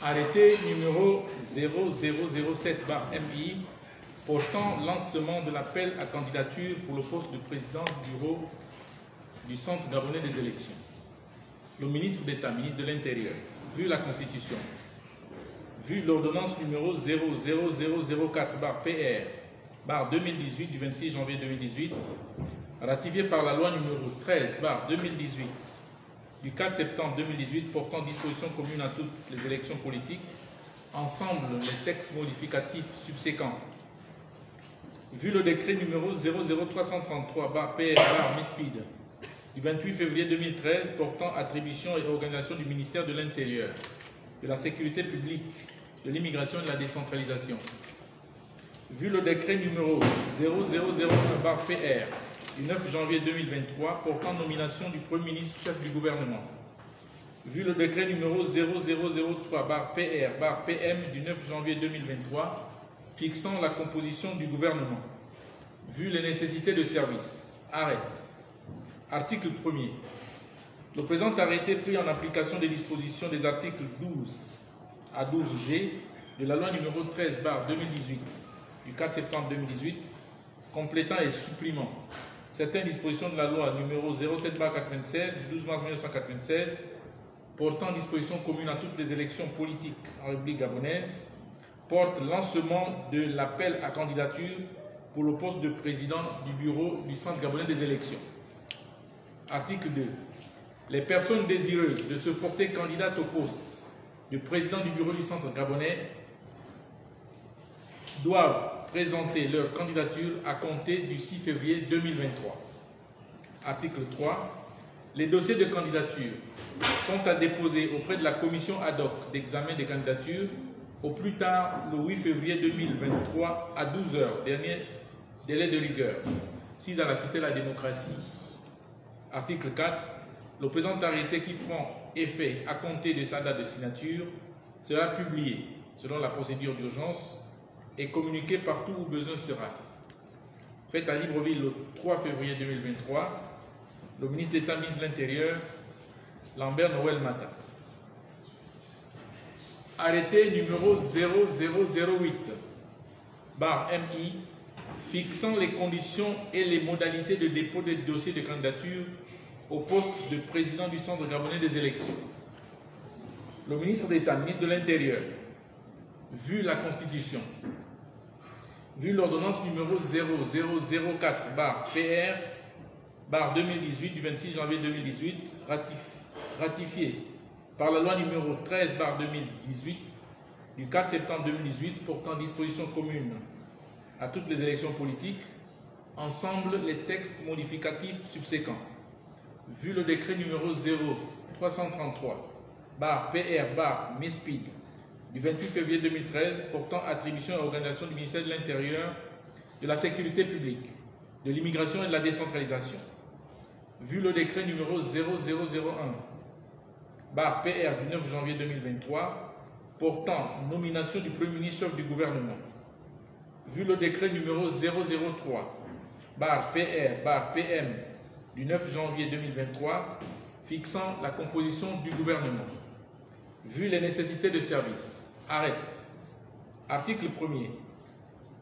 Arrêté numéro 0007/MI portant lancement de l'appel à candidature pour le poste de président du bureau du Centre gabonais des élections. Le ministre d'État, ministre de l'Intérieur, vu la Constitution, vu l'ordonnance numéro 00004/PR/2018 du 26 janvier 2018, ratifiée par la loi numéro 13/2018 du 4 septembre 2018 portant dispositions communes à toutes les élections politiques, ensemble les textes modificatifs subséquents. Vu le décret numéro 00333/PR/MISPID du 28 février 2013 portant attribution et organisation du ministère de l'Intérieur, de la Sécurité publique, de l'immigration et de la décentralisation. Vu le décret numéro 0001/PR du 9 janvier 2023 portant nomination du Premier ministre chef du gouvernement. Vu le décret numéro 0003/PR/PM du 9 janvier 2023 fixant la composition du gouvernement. Vu les nécessités de service. Arrête. Article 1er. Le présent arrêté pris en application des dispositions des articles 12 à 12G de la loi numéro 13/2018 du 4 septembre 2018, complétant et supprimant certaines dispositions de la loi numéro 07/96 du 12 mars 1996 portant dispositions communes à toutes les élections politiques en République gabonaise, porte lancement de l'appel à candidature pour le poste de président du bureau du Centre gabonais des élections. Article 2. Les personnes désireuses de se porter candidates au poste de président du bureau du Centre gabonais doivent présenter leur candidature à compter du 6 février 2023. Article 3. Les dossiers de candidature sont à déposer auprès de la commission ad hoc d'examen des candidatures au plus tard le 8 février 2023 à 12 h, dernier délai de rigueur, 6 à la Cité de la démocratie. Article 4. Le présent arrêté qui prend effet à compter de sa date de signature sera publié selon la procédure d'urgence et communiqué partout où besoin sera. Fait à Libreville le 3 février 2023, le ministre d'État, ministre de l'Intérieur, Lambert Noël Mata. Arrêté numéro 0008/MI fixant les conditions et les modalités de dépôt des dossiers de candidature au poste de président du Centre gabonais des élections. Le ministre d'État, ministre de l'Intérieur, vu la Constitution, vu l'ordonnance numéro 0004/PR/2018 du 26 janvier 2018, ratifiée par la loi numéro 13/2018 du 4 septembre 2018 portant dispositions communes à toutes les élections politiques, ensemble les textes modificatifs subséquents. Vu le décret numéro 0333/PR/MISPID du 28 février 2013 portant attribution et organisation du ministère de l'Intérieur, de la Sécurité publique, de l'immigration et de la décentralisation. Vu le décret numéro 0001/PR du 9 janvier 2023 portant nomination du Premier ministre chef du gouvernement. Vu le décret numéro 003/PR/PM du 9 janvier 2023 fixant la composition du gouvernement. Vu les nécessités de service. Arrête. Article 1er.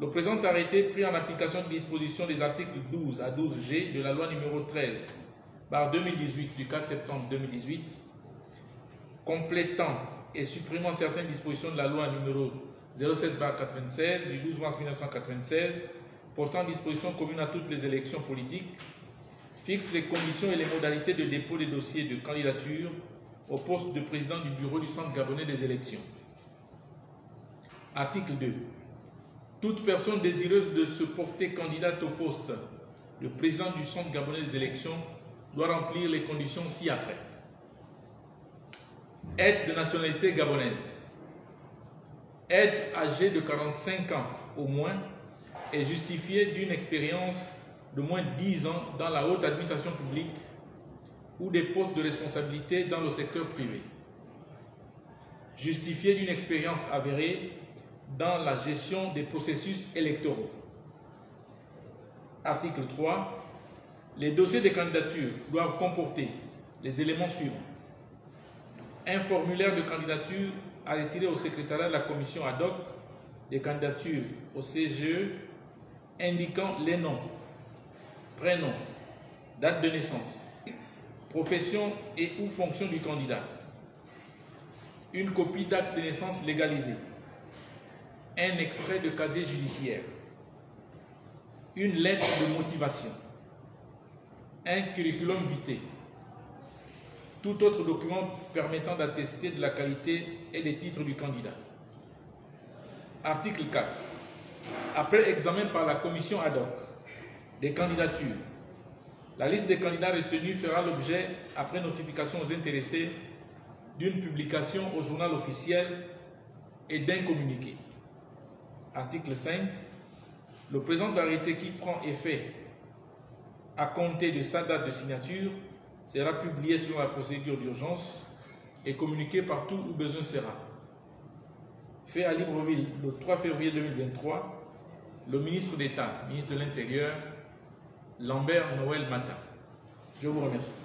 Le présent arrêté pris en application des dispositions des articles 12 à 12G de la loi numéro 13/2018 du 4 septembre 2018, complétant et supprimant certaines dispositions de la loi numéro 07/96 du 12 mars 1996 portant dispositions communes à toutes les élections politiques, fixe les conditions et les modalités de dépôt des dossiers de candidature au poste de président du bureau du Centre gabonais des élections. Article 2. Toute personne désireuse de se porter candidate au poste de président du Centre gabonais des élections doit remplir les conditions ci-après. Être de nationalité gabonaise. Être âgé de 45 ans au moins et justifié d'une expérience de moins de 10 ans dans la haute administration publique ou des postes de responsabilité dans le secteur privé. Justifié d'une expérience avérée dans la gestion des processus électoraux. Article 3. Les dossiers de candidature doivent comporter les éléments suivants. Un formulaire de candidature à retirer au secrétariat de la commission ad hoc des candidatures au CGE indiquant les noms, prénoms, date de naissance, profession et ou fonction du candidat, une copie d'acte de naissance légalisé, un extrait de casier judiciaire, une lettre de motivation, un curriculum vitae, tout autre document permettant d'attester de la qualité et des titres du candidat. Article 4. Après examen par la commission ad hoc des candidatures, la liste des candidats retenus fera l'objet, après notification aux intéressés, d'une publication au journal officiel et d'un communiqué. Article 5. Le présent arrêté qui prend effet à compter de sa date de signature sera publié selon la procédure d'urgence et communiqué partout où besoin sera. Fait à Libreville le 3 février 2023, le ministre d'État, ministre de l'Intérieur, Lambert Noël Mata. Je vous remercie.